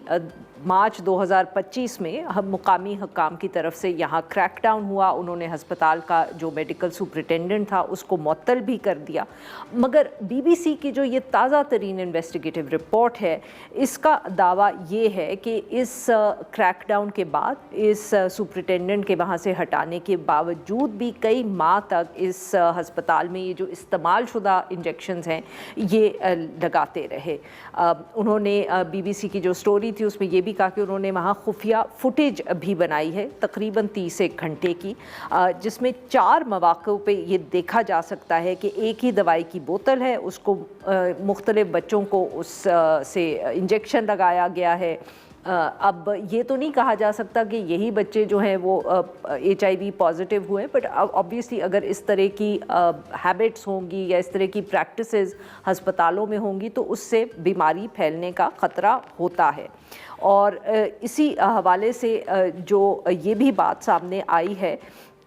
मार्च 2025 में हम मुकामी हकाम की तरफ से यहाँ क्रैक डाउन हुआ, उन्होंने हस्पताल का जो मेडिकल सुपरिटेंडेंट था उसको मुअत्तल भी कर दिया। मगर बीबीसी की जो ये ताज़ा तरीन इन्वेस्टिगेटिव रिपोर्ट है, इसका दावा ये है कि इस क्रैक डाउन के बाद इस सुपरिटेंडेंट के वहाँ से हटाने के बावजूद भी कई माह तक इस हस्पताल में ये जो इस्तेमाल शुदा इंजेक्शंस हैं ये लगाते रहे। उन्होंने बीबीसी की जो स्टोरी थी उसमें ये भी कहा कि उन्होंने वहाँ खुफिया फुटेज भी बनाई है तकरीबन 30 घंटे की, जिसमें 4 मौक़ों पे ये देखा जा सकता है कि एक ही दवाई की बोतल है, उसको मुख्तलिफ बच्चों को उस से इंजेक्शन लगाया गया है। अब ये तो नहीं कहा जा सकता कि यही बच्चे जो हैं वो HIV पॉजिटिव हुए, बट ऑब्वियसली अगर इस तरह की हैबिट्स होंगी या इस तरह की प्रैक्टिसेस हस्पतालों में होंगी तो उससे बीमारी फैलने का ख़तरा होता है। और इसी हवाले से जो ये भी बात सामने आई है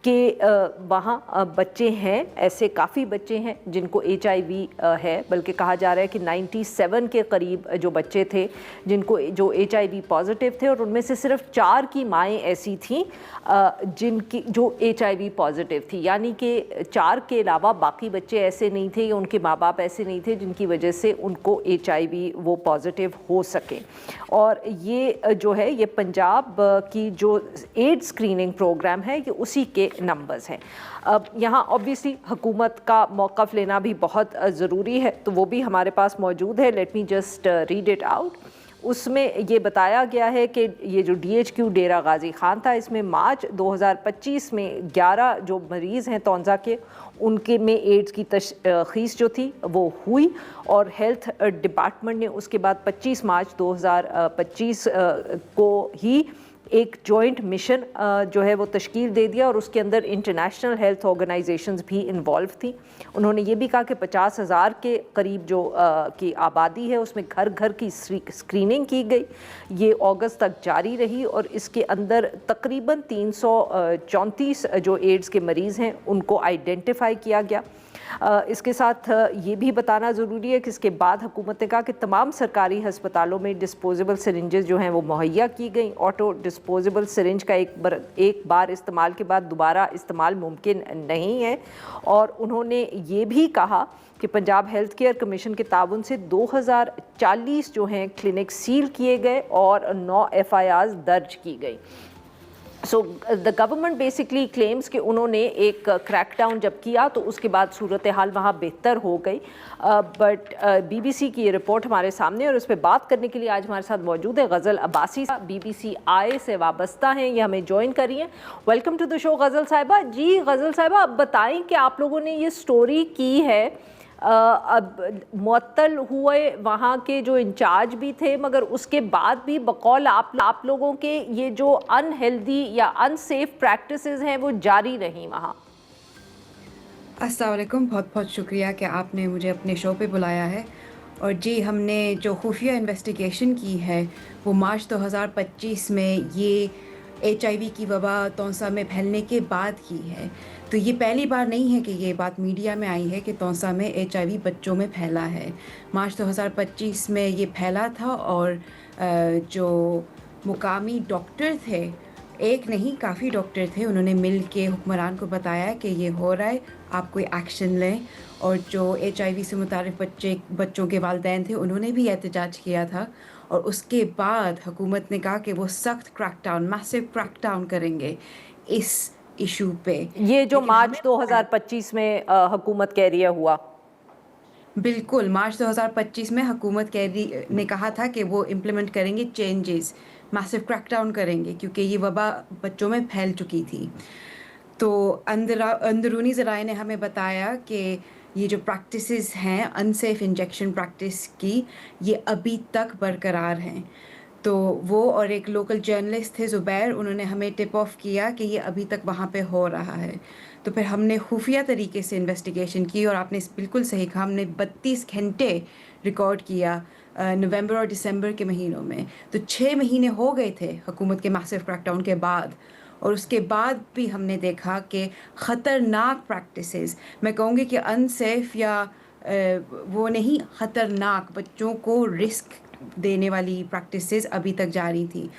कि वहाँ बच्चे हैं, ऐसे काफ़ी बच्चे हैं जिनको HIV है, बल्कि कहा जा रहा है कि 97 के करीब जो बच्चे थे जिनको जो HIV पॉजिटिव थे, और उनमें से सिर्फ 4 की माएँ ऐसी थीं जिनकी जो HIV पॉजिटिव थी, यानी कि 4 के अलावा बाकी बच्चे ऐसे नहीं थे या उनके माँ बाप ऐसे नहीं थे जिनकी वजह से उनको HIV वो पॉजिटिव हो सके। और ये जो है ये पंजाब की जो एड्स स्क्रीनिंग प्रोग्राम है ये उसी के नंबर्स हैं। अब यहाँ ऑब्वियसली हुकूमत का मौक़िफ़ लेना भी बहुत ज़रूरी है, तो वो भी हमारे पास मौजूद है। Let me just read it out. उसमें ये बताया गया है कि ये जो DHQ डेरा गाजी खान था, इसमें मार्च 2025 में 11 जो मरीज़ हैं तौंज़ा के, उनके में एड्स की तशख़ीस जो थी वो हुई, और हेल्थ डिपार्टमेंट ने उसके बाद 25 मार्च 2025 को ही एक जॉइंट मिशन जो है वो तश्कील दे दिया, और उसके अंदर इंटरनेशनल हेल्थ ऑर्गेनाइजेशंस भी इन्वॉल्व थी। उन्होंने ये भी कहा कि 50,000 के करीब जो की आबादी है उसमें घर घर की स्क्रीनिंग की गई। ये अगस्त तक जारी रही, और इसके अंदर तकरीबन 334 जो एड्स के मरीज़ हैं उनको आइडेंटिफाई किया गया। इसके साथ ये भी बताना ज़रूरी है कि इसके बाद हुकूमत ने कहा कि तमाम सरकारी हस्पतालों में डिस्पोजेबल सिरिंजेस जो हैं वो मुहैया की गई। ऑटो डिस्पोजेबल सिरिंज का एक बार इस्तेमाल के बाद दोबारा इस्तेमाल मुमकिन नहीं है। और उन्होंने ये भी कहा कि पंजाब हेल्थ केयर कमीशन के ताउन से 2040 जो हैं क्लिनिक सील किए गए और 9 FIRs दर्ज की गई। So the government basically claims कि उन्होंने एक क्रैकडाउन जब किया तो उसके बाद सूरत हाल वहाँ बेहतर हो गई, बट BBC की ये रिपोर्ट हमारे सामने, और उस पर बात करने के लिए आज हमारे साथ मौजूद है गज़ल अब्बासी, BBC आई से वाबस्ता हैं, ये हमें ज्वाइन करी हैं। वेलकम टू द शो गज़ल साहिबा। जी गज़ल साहिबा, अब बताएं कि आप लोगों ने ये स्टोरी की है, अब मुअत्तल हुए वहाँ के जो इंचार्ज भी थे, मगर उसके बाद भी बकौल आप लोगों के ये जो अनहेल्दी या अनसेफ प्रैक्टिसेस हैं वो जारी रहीं वहाँ। अस्सलाम वालेकुम, बहुत बहुत शुक्रिया कि आपने मुझे अपने शो पे बुलाया है। और जी, हमने जो खुफिया इन्वेस्टिगेशन की है वो मार्च 2025 में ये HIV की वबा तौंसा में फैलने के बाद की है। तो ये पहली बार नहीं है कि ये बात मीडिया में आई है कि तौंसा में HIV बच्चों में फैला है। मार्च 2025 में ये फैला था, और जो मुकामी डॉक्टर थे, एक नहीं काफ़ी डॉक्टर थे, उन्होंने मिल के हुक्मरान को बताया कि ये हो रहा है, आप कोई एक्शन लें। और जो HIV से मुतारिफ बच्चों के वालिदैन थे उन्होंने भी एहतजाज किया था, और उसके बाद हुकूमत ने कहा कि वो सख्त क्रैकडाउन, मैसिव क्रैकडाउन करेंगे इस इशू पे। ये जो मार्च 2025 में हुकूमत कह रही है हुआ, बिल्कुल मार्च 2025 में हुकूमत ने कहा था कि वो इम्प्लीमेंट करेंगे चेंजेस, मैसिव क्रैकडाउन करेंगे, क्योंकि ये वबा बच्चों में फैल चुकी थी। तो अंदरूनी ज़राए ने हमें बताया कि ये जो प्रैक्टिसेस हैं अनसेफ इंजेक्शन प्रैक्टिस की, ये अभी तक बरकरार हैं। तो वो और एक लोकल जर्नलिस्ट थे ज़ुबैर, उन्होंने हमें टिप ऑफ किया कि ये अभी तक वहाँ पे हो रहा है। तो फिर हमने खुफिया तरीके से इन्वेस्टिगेशन की, और आपने बिल्कुल सही कहा, हमने 32 घंटे रिकॉर्ड किया नवंबर और दिसंबर के महीनों में। तो 6 महीने हो गए थे हुकूमत के मैसिव क्रैकडाउन के बाद, और उसके बाद भी हमने देखा कि ख़तरनाक प्रैक्टिसेस, मैं कहूँगी कि अनसेफ या वो नहीं, ख़तरनाक, बच्चों को रिस्क देने वाली प्रैक्टिसेस अभी तक जारी थी।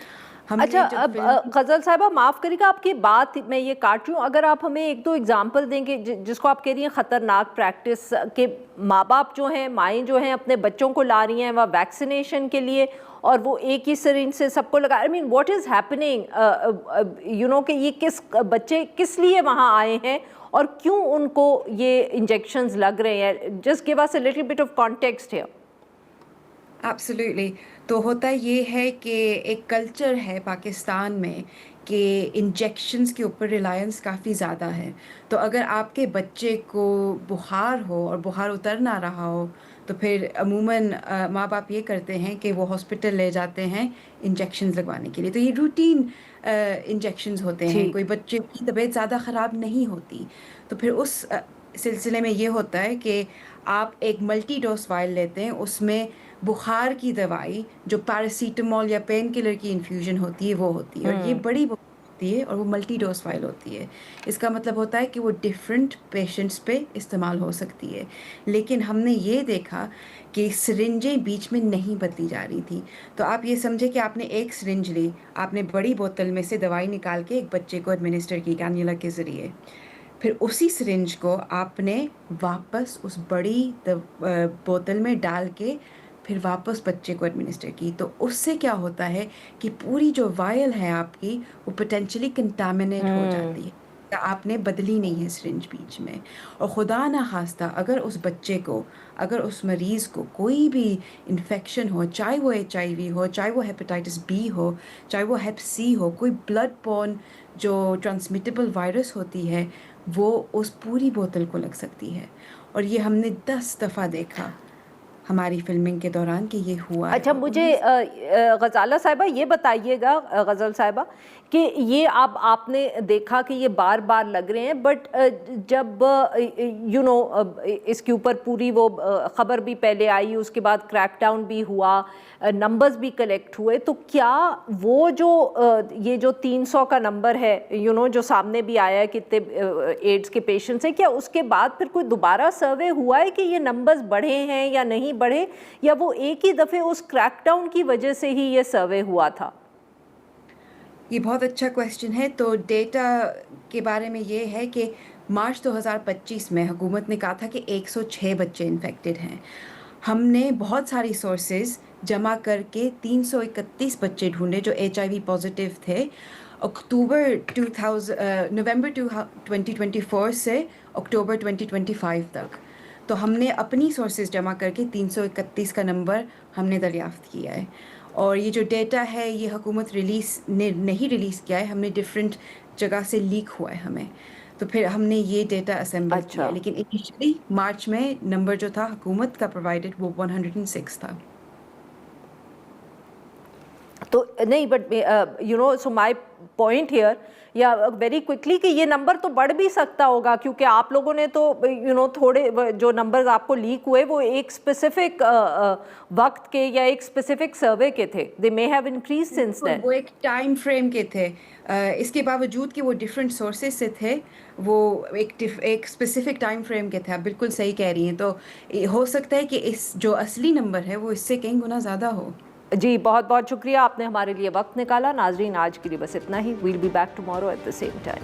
हमने अच्छा, जब अब फिल्म गजल साहिबा माफ़ करिएगा आपकी बात मैं ये काट रही हूँ, अगर आप हमें एक दो एग्जांपल देंगे जिसको आप कह रही हैं ख़तरनाक प्रैक्टिस के, माँ बाप जो हैं, माएँ जो हैं अपने बच्चों को ला रही हैं वह वैक्सीनेशन के लिए और वो एक ही सिरिंज से सबको लगा, I mean what is happening, you know, कि ये किस बच्चे किस लिए वहाँ आए हैं और क्यों उनको ये इंजेक्शंस लग रहे हैं? Just give us a little bit of context here. Absolutely. तो होता ये है कि एक कल्चर है पाकिस्तान में कि इंजेक्शंस के ऊपर रिलायंस काफ़ी ज़्यादा है। तो अगर आपके बच्चे को बुखार हो और बुखार उतर ना रहा हो तो फिर अमूमन माँ बाप ये करते हैं कि वो हॉस्पिटल ले जाते हैं इंजेक्शंस लगवाने के लिए। तो ये रूटीन इंजेक्शंस होते हैं, ठीक। कोई बच्चे की तबीयत ज़्यादा ख़राब नहीं होती। तो फिर उस सिलसिले में ये होता है कि आप एक मल्टी डोज वायल लेते हैं, उसमें बुखार की दवाई जो पैरासीटामोल या पेन किलर की इन्फ्यूजन होती है वो होती है, और ये बड़ी होती है और वो मल्टी डोज फाइल होती है। इसका मतलब होता है कि वो डिफरेंट पेशेंट्स पे इस्तेमाल हो सकती है। लेकिन हमने ये देखा कि सिरिंजें बीच में नहीं बदली जा रही थी। तो आप ये समझे कि आपने एक सिरिंज ली, आपने बड़ी बोतल में से दवाई निकाल के एक बच्चे को एडमिनिस्टर की कैन्युला के ज़रिए, फिर उसी सिरिंज को आपने वापस उस बड़ी बोतल में डाल के फिर वापस बच्चे को एडमिनिस्टर की। तो उससे क्या होता है कि पूरी जो वायल है आपकी वो पोटेंशियली कंटामिनेट हो जाती है। तो आपने बदली नहीं है सिरिंज बीच में, और खुदा ना खास्ता अगर उस बच्चे को, अगर उस मरीज़ को कोई भी इन्फेक्शन हो, चाहे वो HIV हो, चाहे वो हेपेटाइटिस B हो, चाहे वो हेप C हो, कोई ब्लड बॉर्न जो ट्रांसमिटेबल वायरस होती है वो उस पूरी बोतल को लग सकती है। और ये हमने 10 दफ़ा देखा हमारी फिल्मिंग के दौरान कि ये हुआ है। अच्छा, मुझे गज़ाला साहिबा ये बताइएगा, गज़ल साहिबा, कि ये आपने देखा कि ये बार बार लग रहे हैं, बट जब यू नो इसके ऊपर पूरी वो ख़बर भी पहले आई, उसके बाद क्रैकडाउन भी हुआ, नंबर्स भी कलेक्ट हुए, तो क्या वो जो ये जो 300 का नंबर है, यू नो, जो सामने भी आया है कितने एड्स के पेशेंट्स हैं, क्या उसके बाद फिर कोई दोबारा सर्वे हुआ है कि ये नंबर्स बढ़े हैं या नहीं बढ़े, या वो एक ही दफ़े उस क्रैकडाउन की वजह से ही ये सर्वे हुआ था? ये बहुत अच्छा क्वेश्चन है। तो डेटा के बारे में ये है कि मार्च 2025 में हुकूमत ने कहा था कि 106 बच्चे इन्फेक्टेड हैं। हमने बहुत सारी सोर्सेज जमा करके 331 बच्चे ढूंढे जो HIV पॉजिटिव थे नवंबर 2024 से अक्टूबर 2025 तक। तो हमने अपनी सोर्सेज जमा करके 331 का नंबर हमने दरियाफ्त किया है। और ये जो डेटा है ये हुकूमत नहीं रिलीज़ किया है, हमने डिफरेंट जगह से लीक हुआ है हमें। तो फिर हमने ये डेटा असेंबल किया, लेकिन इनिशियली मार्च में नंबर जो था हुकूमत का प्रोवाइडेड वो 106 था। तो नहीं, but you know, so my point here, या वेरी क्विकली, कि ये नंबर तो बढ़ भी सकता होगा, क्योंकि आप लोगों ने तो यू नो थोड़े जो नंबर्स आपको लीक हुए वो एक स्पेसिफिक वक्त के या एक स्पेसिफिक सर्वे के थे, they may have increase since then. वो एक टाइम फ्रेम के थे, इसके बावजूद कि वो डिफरेंट सोर्सेज से थे, वो एक स्पेसिफिक टाइम फ्रेम के थे। आप बिल्कुल सही कह रही हैं। तो हो सकता है कि इस जो असली नंबर है वो इससे कई गुना ज़्यादा हो। जी, बहुत बहुत शुक्रिया, आपने हमारे लिए वक्त निकाला। नाजरीन, आज के लिए बस इतना ही। We'll be back tomorrow at the same time.